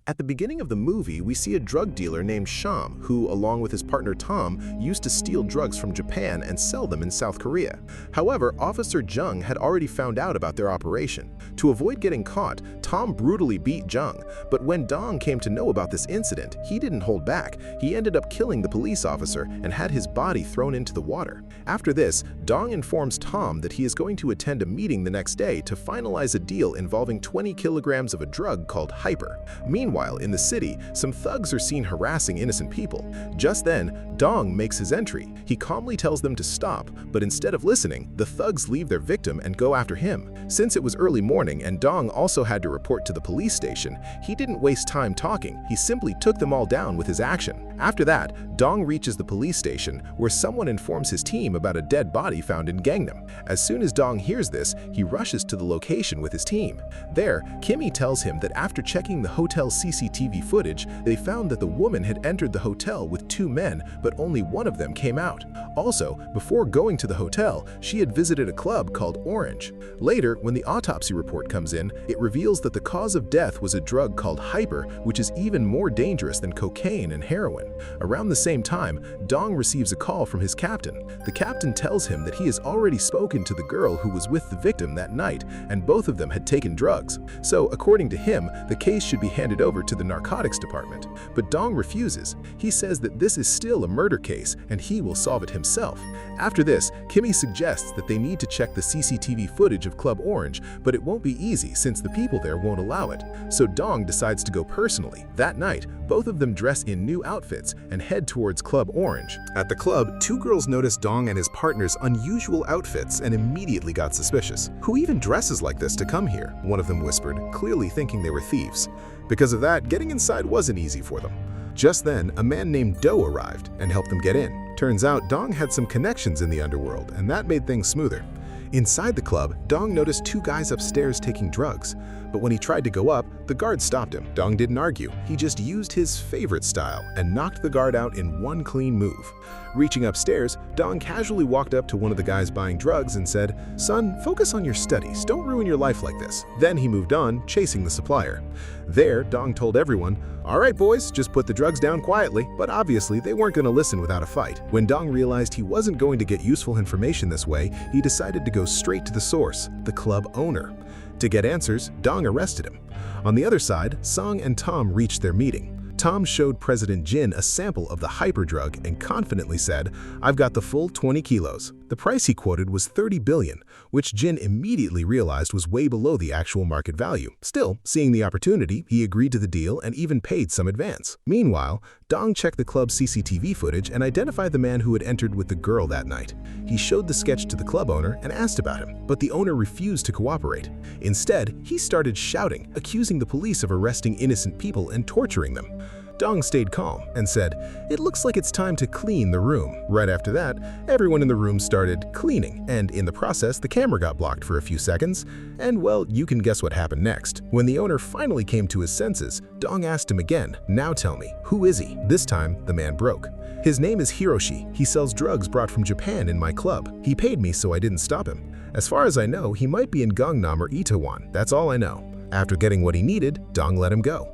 At the beginning of the movie, we see a drug dealer named Sham, who, along with his partner Tom, used to steal drugs from Japan and sell them in South Korea. However, Officer Jung had already found out about their operation. To avoid getting caught, Tom brutally beat Jung, but when Dong came to know about this incident, he didn't hold back. He ended up killing the police officer and had his body thrown into the water. After this, Dong informs Tom that he is going to attend a meeting the next day to finalize a deal involving 20 kilograms of a drug called Hyper. Meanwhile, in the city, some thugs are seen harassing innocent people. Just then, Dong makes his entry. He calmly tells them to stop, but instead of listening, the thugs leave their victim and go after him. Since it was early morning and Dong also had to report to the police station, he didn't waste time talking. He simply took them all down with his action. After that, Dong reaches the police station, where someone informs his team about a dead body found in Gangnam. As soon as Dong hears this, he rushes to the location with his team. There, Kimmy tells him that after checking the hotel's CCTV footage, they found that the woman had entered the hotel with two men, but only one of them came out. Also, before going to the hotel, she had visited a club called Orange. Later, when the autopsy report comes in, it reveals that the cause of death was a drug called Hyper, which is even more dangerous than cocaine and heroin. Around the same time, Dong receives a call from his captain. The captain tells him that he has already spoken to the girl who was with the victim that night, and both of them had taken drugs. So, according to him, the case should be handed over to the narcotics department. But Dong refuses. He says that this is still a murder case and he will solve it himself. After this, Kimmy suggests that they need to check the CCTV footage of Club Orange, but it won't be easy since the people there won't allow it. So Dong decides to go personally. That night, both of them dress in new outfits and head towards Club Orange. At the club, two girls noticed Dong and his partner's unusual outfits and immediately got suspicious. "Who even dresses like this to come here?" one of them whispered, clearly thinking they were thieves. Because of that, getting inside wasn't easy for them. Just then, a man named Do arrived and helped them get in. Turns out Dong had some connections in the underworld, and that made things smoother. Inside the club, Dong noticed two guys upstairs taking drugs. But when he tried to go up, the guard stopped him. Dong didn't argue. He just used his favorite style and knocked the guard out in one clean move. Reaching upstairs, Dong casually walked up to one of the guys buying drugs and said, "Son, focus on your studies. Don't ruin your life like this." Then he moved on, chasing the supplier. There, Dong told everyone, "All right, boys, just put the drugs down quietly." But obviously, they weren't going to listen without a fight. When Dong realized he wasn't going to get useful information this way, he decided to go straight to the source, the club owner. To get answers, Dong arrested him. On the other side, Song and Tom reached their meeting. Tom showed President Jin a sample of the hyper drug and confidently said, "I've got the full 20 kilos. The price he quoted was 30 billion, which Jin immediately realized was way below the actual market value. Still, seeing the opportunity, he agreed to the deal and even paid some advance. Meanwhile, Dong checked the club's CCTV footage and identified the man who had entered with the girl that night. He showed the sketch to the club owner and asked about him, but the owner refused to cooperate. Instead, he started shouting, accusing the police of arresting innocent people and torturing them. Dong stayed calm and said, "It looks like it's time to clean the room." Right after that, everyone in the room started cleaning, and in the process, the camera got blocked for a few seconds. And well, you can guess what happened next. When the owner finally came to his senses, Dong asked him again, "Now tell me, who is he?" This time, the man broke. "His name is Hiroshi. He sells drugs brought from Japan in my club. He paid me, so I didn't stop him. As far as I know, he might be in Gangnam or Itaewon. That's all I know." After getting what he needed, Dong let him go.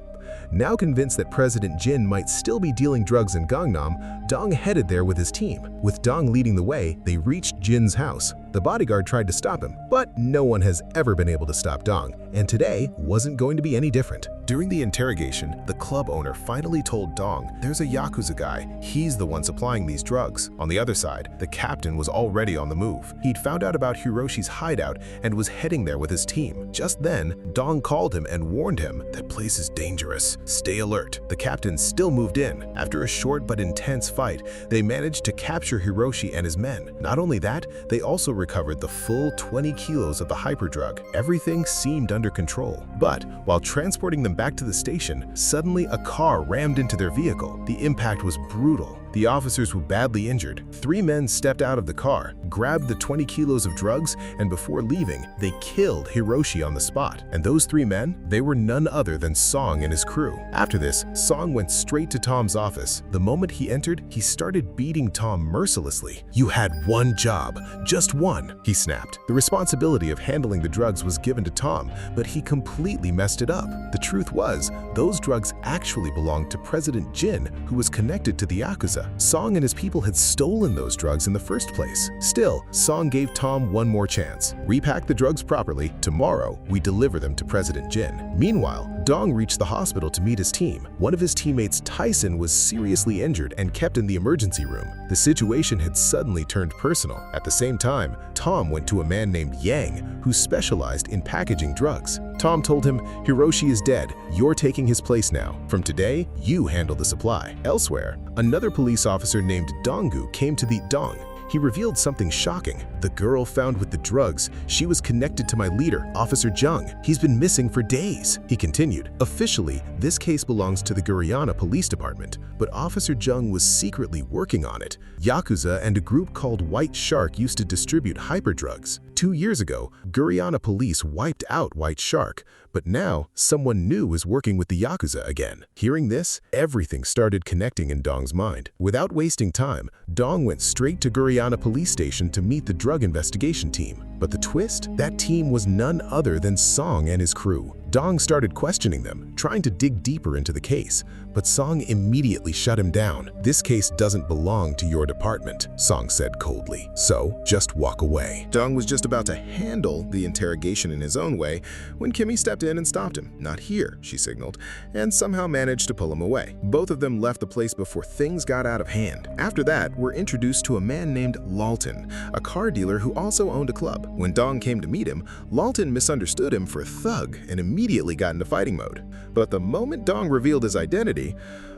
Now convinced that President Jin might still be dealing drugs in Gangnam, Dong headed there with his team. With Dong leading the way, they reached Jin's house. The bodyguard tried to stop him, but no one has ever been able to stop Dong, and today wasn't going to be any different. During the interrogation, the club owner finally told Dong there's a Yakuza guy. He's the one supplying these drugs. On the other side, the captain was already on the move. He'd found out about Hiroshi's hideout and was heading there with his team. Just then, Dong called him and warned him, "That place is dangerous. Stay alert." The captain still moved in. After a short but intense fight, they managed to capture Hiroshi and his men. Not only that, they also recovered the full 20 kilos of the hyperdrug. Everything seemed under control. But while transporting them back to the station, suddenly a car rammed into their vehicle. The impact was brutal. The officers were badly injured. 3 men stepped out of the car, grabbed the 20 kilos of drugs, and before leaving, they killed Hiroshi on the spot. And those 3 men, they were none other than Song and his crew. After this, Song went straight to Tom's office. The moment he entered, he started beating Tom mercilessly. "You had one job, just one," he snapped. The responsibility of handling the drugs was given to Tom, but he completely messed it up. The truth was, those drugs actually belonged to President Jin, who was connected to the Yakuza. Song and his people had stolen those drugs in the first place. Still, Song gave Tom one more chance. "Repack the drugs properly. Tomorrow, we deliver them to President Jin." Meanwhile, Dong reached the hospital to meet his team. One of his teammates, Tyson, was seriously injured and kept in the emergency room. The situation had suddenly turned personal. At the same time, Tom went to a man named Yang, who specialized in packaging drugs. Tom told him, "Hiroshi is dead. You're taking his place now. From today, you handle the supply." Elsewhere, another police officer named Donggu came to the Dong. He revealed something shocking. "The girl found with the drugs, she was connected to my leader, Officer Jung. He's been missing for days." He continued, "Officially, this case belongs to the Guriana Police Department, but Officer Jung was secretly working on it. Yakuza and a group called White Shark used to distribute hyperdrugs. 2 years ago, Guriana Police wiped out White Shark, but now someone new is working with the Yakuza again." Hearing this, everything started connecting in Dong's mind. Without wasting time, Dong went straight to Guriana Police Station to meet the drug investigation team. But the twist? That team was none other than Song and his crew. Dong started questioning them, trying to dig deeper into the case, but Song immediately shut him down. "This case doesn't belong to your department," Song said coldly, "so just walk away." Dong was just about to handle the interrogation in his own way when Kimmy stepped in and stopped him. "Not here," she signaled, and somehow managed to pull him away. Both of them left the place before things got out of hand. After that, we're introduced to a man named Lalton, a car dealer who also owned a club. When Dong came to meet him, Lalton misunderstood him for a thug and immediately got into fighting mode. But the moment Dong revealed his identity,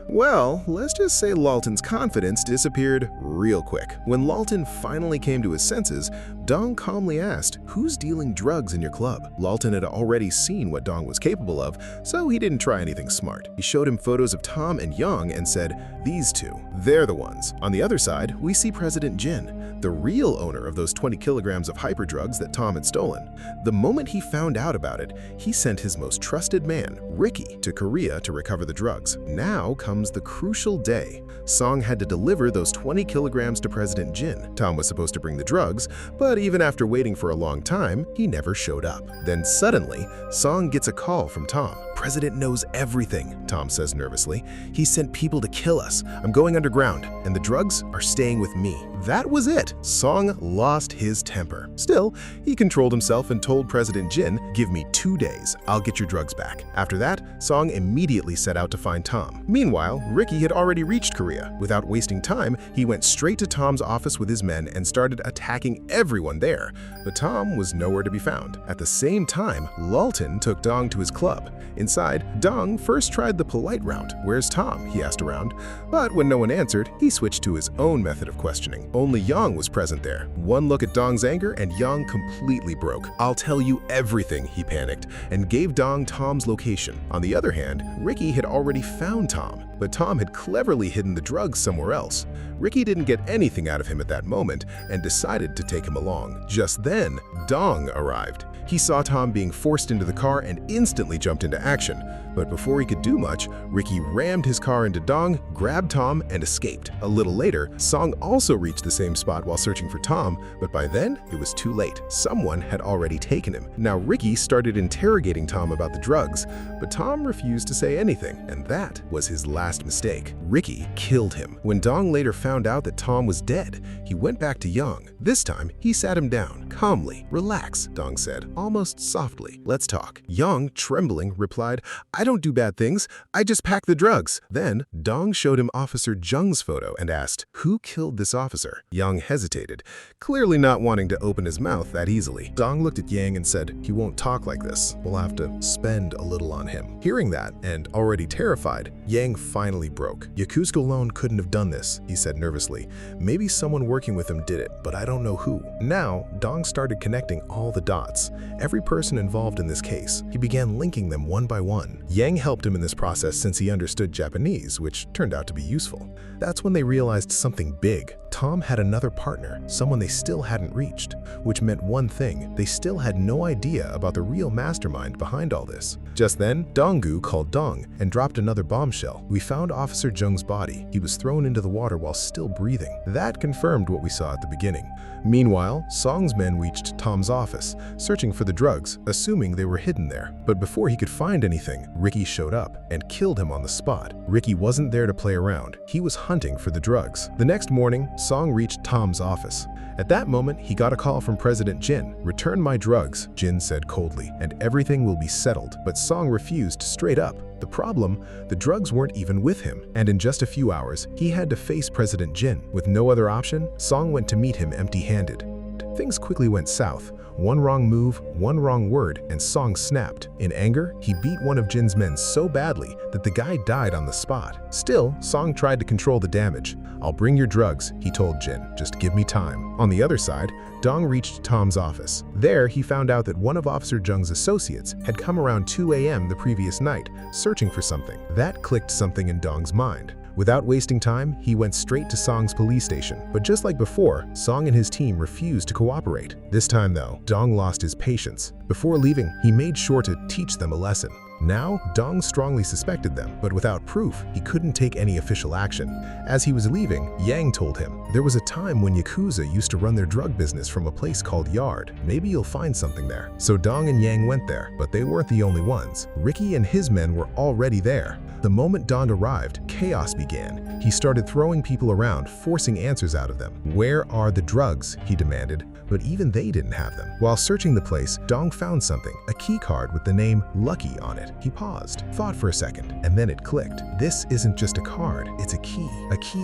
well, let's just say Lalton's confidence disappeared real quick. When Lalton finally came to his senses, Dong calmly asked, "Who's dealing drugs in your club?" Lalton had already seen what Dong was capable of, so he didn't try anything smart. He showed him photos of Tom and Young and said, "These two, they're the ones." On the other side, we see President Jin, the real owner of those 20 kilograms of hyperdrugs that Tom had stolen. The moment he found out about it, he sent his most trusted man, Ricky, to Korea to recover the drugs. Now comes the crucial day. Song had to deliver those 20 kilograms to President Jin. Tom was supposed to bring the drugs, but even after waiting for a long time, he never showed up. Then suddenly, Song gets a call from Tom. "President knows everything," Tom says nervously. "He sent people to kill us. I'm going underground, and the drugs are staying with me." That was it. Song lost his temper. Still, he controlled himself and told President Jin, "Give me 2 days. I'll get your drugs back." After that, Song immediately set out to find Tom. Meanwhile, Ricky had already reached Korea. Without wasting time, he went straight to Tom's office with his men and started attacking everyone there. But Tom was nowhere to be found. At the same time, Lalton took Dong to his club. Inside, Dong first tried the polite route. "Where's Tom?" he asked around. But when no one answered, he switched to his own method of questioning. Only Yang was present there. One look at Dong's anger and Yang completely broke. "I'll tell you everything," he panicked, and gave Dong Tom's location. On the other hand, Ricky had already found Tom, but Tom had cleverly hidden the drugs somewhere else. Ricky didn't get anything out of him at that moment and decided to take him along. Just then, Dong arrived. He saw Tom being forced into the car and instantly jumped into action. But before he could do much, Ricky rammed his car into Dong, grabbed Tom, and escaped. A little later, Song also reached the same spot while searching for Tom, but by then, it was too late. Someone had already taken him. Now Ricky started interrogating Tom about the drugs, but Tom refused to say anything, and that was his last mistake. Ricky killed him. When Dong later found out that Tom was dead, he went back to Young. This time, he sat him down. "Calmly, relax," Dong said, almost softly. "Let's talk." Young, trembling, replied, "I don't do bad things. I just pack the drugs." Then, Dong showed him Officer Jung's photo and asked, "Who killed this officer?" Young hesitated, clearly not wanting to open his mouth that easily. Dong looked at Yang and said, "He won't talk like this. We'll have to spend a little on him." Hearing that, and already terrified, Yang finally broke. "Yakuza alone couldn't have done this," he said nervously. "Maybe someone working with him did it, but I don't know who." Now, Dong started connecting all the dots. every person involved in this case. He began linking them one by one. Yang helped him in this process since he understood Japanese, which turned out to be useful. That's when they realized something big. Tom had another partner, someone they still hadn't reached, which meant one thing: they still had no idea about the real mastermind behind all this. Just then, Dong-gu called Dong and dropped another bombshell. We found Officer Jung's body. He was thrown into the water while still breathing. That confirmed what we saw at the beginning. Meanwhile, Song's men reached Tom's office, searching for the drugs, assuming they were hidden there. But before he could find anything, Ricky showed up and killed him on the spot. Ricky wasn't there to play around. He was hunting for the drugs. The next morning, Song reached Tom's office. At that moment, he got a call from President Jin. "Return my drugs," Jin said coldly, "and everything will be settled." But Song refused straight up. The problem, the drugs weren't even with him, and in just a few hours, he had to face President Jin. With no other option, Song went to meet him empty-handed. Things quickly went south. One wrong move, one wrong word, and Song snapped. In anger, he beat one of Jin's men so badly that the guy died on the spot. Still, Song tried to control the damage. "I'll bring your drugs," he told Jin. "Just give me time." On the other side, Dong reached Tom's office. There, he found out that one of Officer Jung's associates had come around 2 a.m. the previous night, searching for something. That clicked something in Dong's mind. Without wasting time, he went straight to Song's police station. But just like before, Song and his team refused to cooperate. This time though, Dong lost his patience. Before leaving, he made sure to teach them a lesson. Now, Dong strongly suspected them, but without proof, he couldn't take any official action. As he was leaving, Yang told him, "There was a time when Yakuza used to run their drug business from a place called Yard. Maybe you'll find something there." So Dong and Yang went there, but they weren't the only ones. Ricky and his men were already there. The moment Dong arrived, chaos began. He started throwing people around, forcing answers out of them. "Where are the drugs?" he demanded, but even they didn't have them. While searching the place, Dong found something, a key card with the name Lucky on it. He paused, thought for a second, and then it clicked. This isn't just a card, it's a key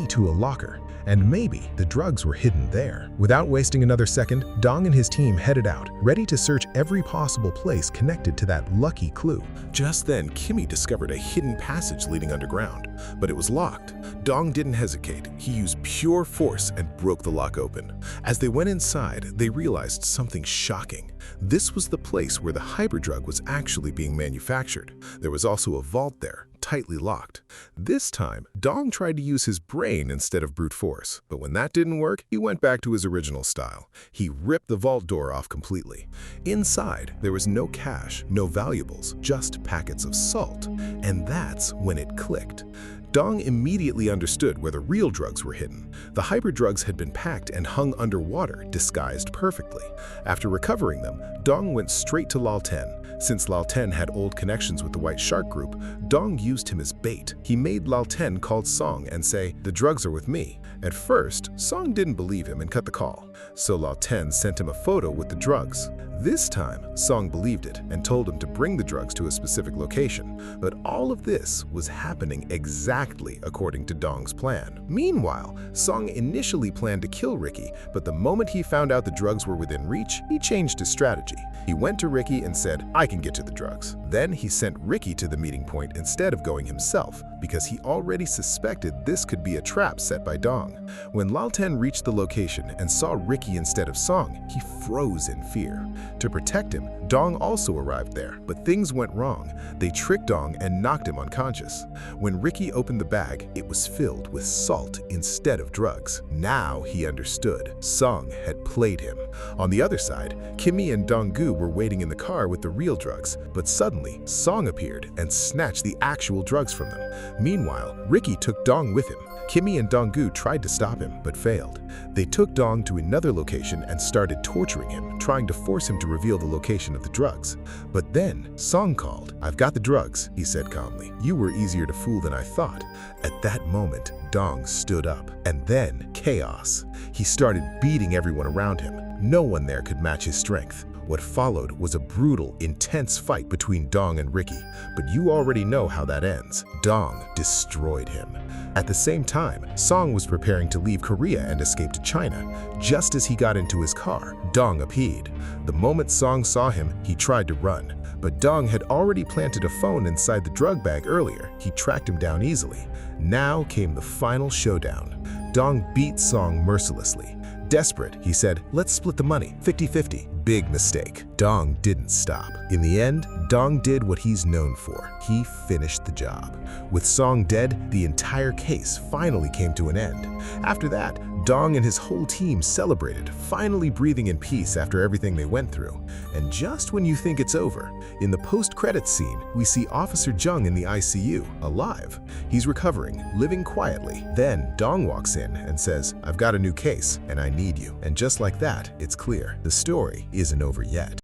to a locker. And maybe the drugs were hidden there. Without wasting another second, Dong and his team headed out, ready to search every possible place connected to that lucky clue. Just then, Kimmy discovered a hidden passage leading underground, but it was locked. Dong didn't hesitate. He used pure force and broke the lock open. As they went inside, they realized something shocking. This was the place where the hyperdrug was actually being manufactured. There was also a vault there, tightly locked. This time, Dong tried to use his brain instead of brute force, but when that didn't work, he went back to his original style. He ripped the vault door off completely. Inside, there was no cash, no valuables, just packets of salt. And that's when it clicked. Dong immediately understood where the real drugs were hidden. The hyperdrugs had been packed and hung underwater, disguised perfectly. After recovering them, Dong went straight to Lal Ten. Since Lal Ten had old connections with the White Shark Group, Dong used him as bait. He made Lal Ten call Song and say, "The drugs are with me." At first, Song didn't believe him and cut the call. So Lal Ten sent him a photo with the drugs. This time, Song believed it and told him to bring the drugs to a specific location. But all of this was happening exactly according to Dong's plan. Meanwhile, Song initially planned to kill Ricky, but the moment he found out the drugs were within reach, he changed his strategy. He went to Ricky and said, "I can get to the drugs." Then he sent Ricky to the meeting point instead of going himself, because he already suspected this could be a trap set by Dong. When Lal Ten reached the location and saw Ricky instead of Song, he froze in fear. To protect him, Dong also arrived there, but things went wrong. They tricked Dong and knocked him unconscious. When Ricky opened the bag, it was filled with salt instead of drugs. Now he understood. Song had played him. On the other side, Kimmy and Dong-gu were waiting in the car with the real drugs, but suddenly, Song appeared and snatched the actual drugs from them. Meanwhile, Ricky took Dong with him. Kimmy and Dong-gu tried to stop him, but failed. They took Dong to another location and started torturing him, trying to force him to reveal the location of the drugs. But then, Song called. "I've got the drugs," he said calmly. "You were easier to fool than I thought." At that moment, Dong stood up, and then chaos. He started beating everyone around him. No one there could match his strength. What followed was a brutal, intense fight between Dong and Ricky, but you already know how that ends. Dong destroyed him. At the same time, Song was preparing to leave Korea and escape to China. Just as he got into his car, Dong appeared. The moment Song saw him, he tried to run, but Dong had already planted a phone inside the drug bag earlier. He tracked him down easily. Now came the final showdown. Dong beat Song mercilessly. Desperate, he said, "Let's split the money, 50-50. Big mistake. Dong didn't stop. In the end, Dong did what he's known for. He finished the job. With Song dead, the entire case finally came to an end. After that, Dong and his whole team celebrated, finally breathing in peace after everything they went through. And just when you think it's over, in the post-credits scene, we see Officer Jung in the ICU, alive. He's recovering, living quietly. Then Dong walks in and says, "I've got a new case, and I need you." And just like that, it's clear, the story isn't over yet.